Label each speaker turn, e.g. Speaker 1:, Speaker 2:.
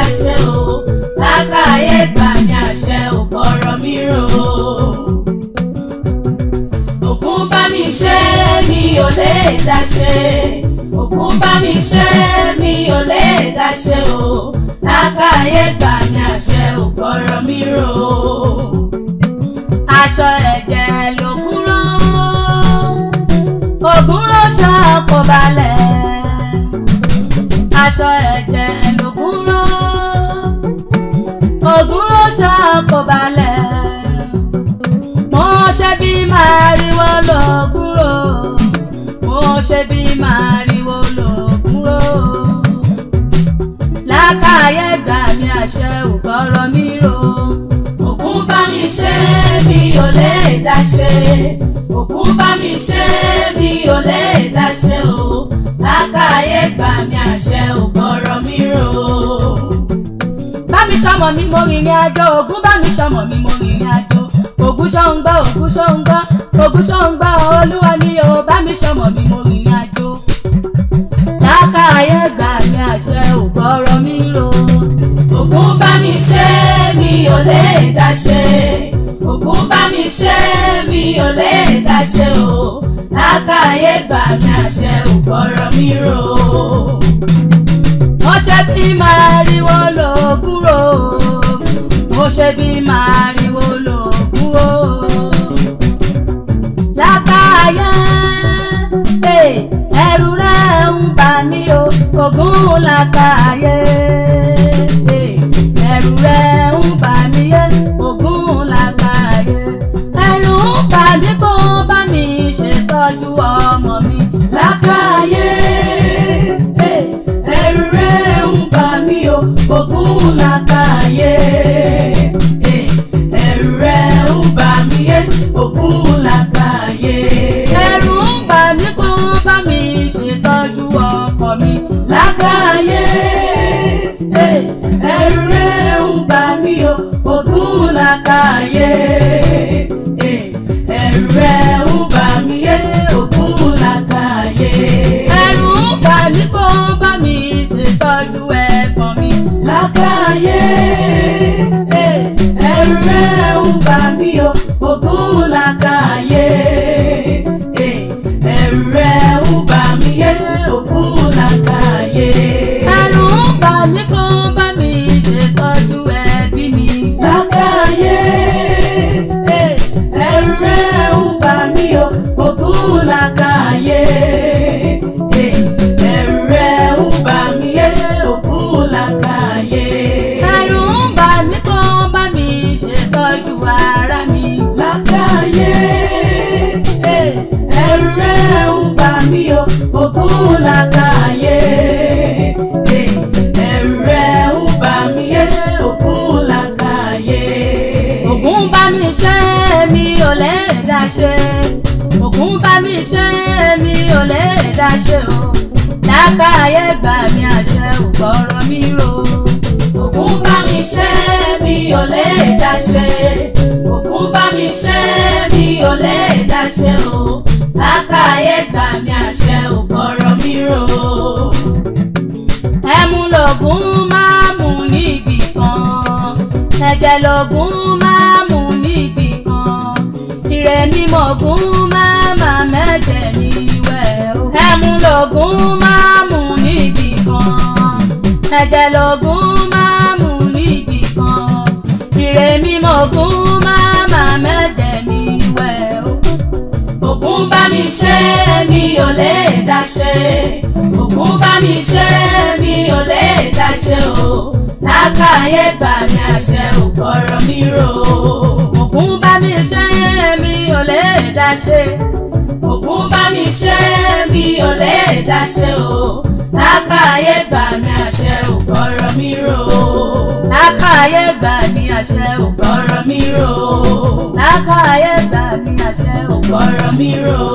Speaker 1: dáṣe o, lákàáyé gbà mí àṣẹ ò gbọ́rọ̀ mi rò. Ògún bá mi ṣe mi ò lè dáṣe, Ògún bá mi ṣe mi ò lè dáṣe o, lákàáyé gbà mí àṣẹ ò gbọ́rọ̀ mi rò. Aṣọ ẹ̀jẹ̀ l'Ògún rán, Ògún ránṣọ kò balẹ̀. Aṣọ ẹ̀jẹ̀ l'Ògún rán, Ògún ránṣọ kò balẹ̀. Mo ṣe bí màrìwò l'Ògún rò, mo ṣe bí màrìwò l'Ògún rò. Lákàáyé gbà mí àṣẹ ò gbọ́rọ̀ mi rò. Ògún bá mi ṣe mi ò lè dáṣe, Ògún bá mi ṣe mi ò lè dáṣe o, lákàáyé gbà mí àṣẹ ò gbọ́rọ̀ mi rò. Bá mi ṣọmọ mi mo rìnrìn àjò, Ògún bá mi ṣọmọ mi mo rìnrìn àjò. Ògún ṣọ̀ǹgbọ́, Ògún ṣọ̀ǹgbọ́, Ògún ṣọ̀ǹgbọ́ Olúwa mi ò bá mi ṣọmọ mi mo rìnrìn àjò. Lákàáyé gbà mí àṣẹ ò gbọ́rọ̀ mi rò. Ògún bá mi ṣe mi ò lè dáṣe, Ògún bá mi ṣe mi ò lè dáṣe o, lákàáyé gbà mí àṣẹ ò gbọ́rọ̀ mi rò. Mo ṣe bí màrìwò l'Ògún rò, mo ṣe bí màrìwò l'Ògún rò. Lákàáyé ẹ̀rù rẹ̀ ń bà mí o, Ògún lákàáyé. Ẹ̀rù rẹ̀ ń bà mí yé, Ògún lákàáyé. Ẹ̀rù ń bà mí kó bá mi ṣètọ́jú ọmọ mi. Lákàáyé ẹ̀rù rẹ̀ ń bà mí o, Ògún lákàáyé. Ẹ̀rù rẹ̀ ń bà mí yé, Ògún lákàáyé. Ẹ̀rù ń bà mí kó bá mi ṣètọ́jú ọkọ mi. Lákàáyé ẹ̀rù rẹ̀ ń bà mí o, Ògún lákàáyé. Ẹ̀rù rẹ̀ ń bà mí yé, Ògún lákàáyé. Ẹ̀rù ń bà mí kó bá mi ṣètọ́jú ẹ̀gbọ́n mi. Lákàáyé ẹ̀rù rẹ̀ ń bà mí o, Ògún lákàáyé. Ẹ̀rù rẹ̀ ń bà mí yé, Ògún lákàáyé. Ẹ̀rù ń bà mí kó bá mi ṣètọ́jú ẹbí mi. Lákàáyé ẹ̀rù rẹ̀ ń bà mí o, Ògún lákàáyé. Ẹ̀rù rẹ̀ ń bà mí yé, Ògún lákàáyé. Ẹ̀rù ń bà mí kó bá mi ṣètọ́jú ara mi. Lákàáyé ẹ̀rù rẹ̀ ń bà mí o, Ògún lákàáyé. Ẹ̀rù rẹ̀ ń bà mí yé, Ògún lákàáyé. Ògún bá mi ṣe mi ò lè dáṣe, Ògún bá mi ṣe mi ò lè dáṣe o, lákàáyé gbà mí àṣẹ ò gbọ́rọ̀ mi rò. Ògún bá mi ṣe mi ò lè dáṣe, Ògún bá mi ṣe mi ò lè dáṣe o, lákàáyé gbà mí àṣẹ ò gbọ́rọ̀ mi rò. Ẹmu l'Ògún máa mú níbì kan, ẹ̀jẹ̀ l'Ògún máa mú níbì kan, ire mímọ́ Ògún máa mẹ́jẹ̀ mi wẹ̀ o. Ẹmu l'Ògún máa mú níbì kan, ẹ̀jẹ̀ l'Ògún máa mú níbì kan, ire mímọ́ Ògún máa mẹ́jẹ̀ mi wẹ̀ o. Ògún bá mi ṣe mi ò lè dáṣe, Ògún bá mi ṣe mi ò lè dáṣe o, lákàáyé gbà mí àṣẹ ò gbọ́rọ̀ mi rò. Ògún bá mi ṣe mi ò lè dáṣe, Ògún bá mi ṣe mi ò lè dáṣe o, lákàáyé gbà mí àṣẹ ò gbọ́rọ̀ mi rò. Lákàáyé gbà mí àṣẹ ò gbọ́rọ̀ mi rò. Lákàáyé gbà mí àṣẹ ò gbọ́rọ̀ mi rò.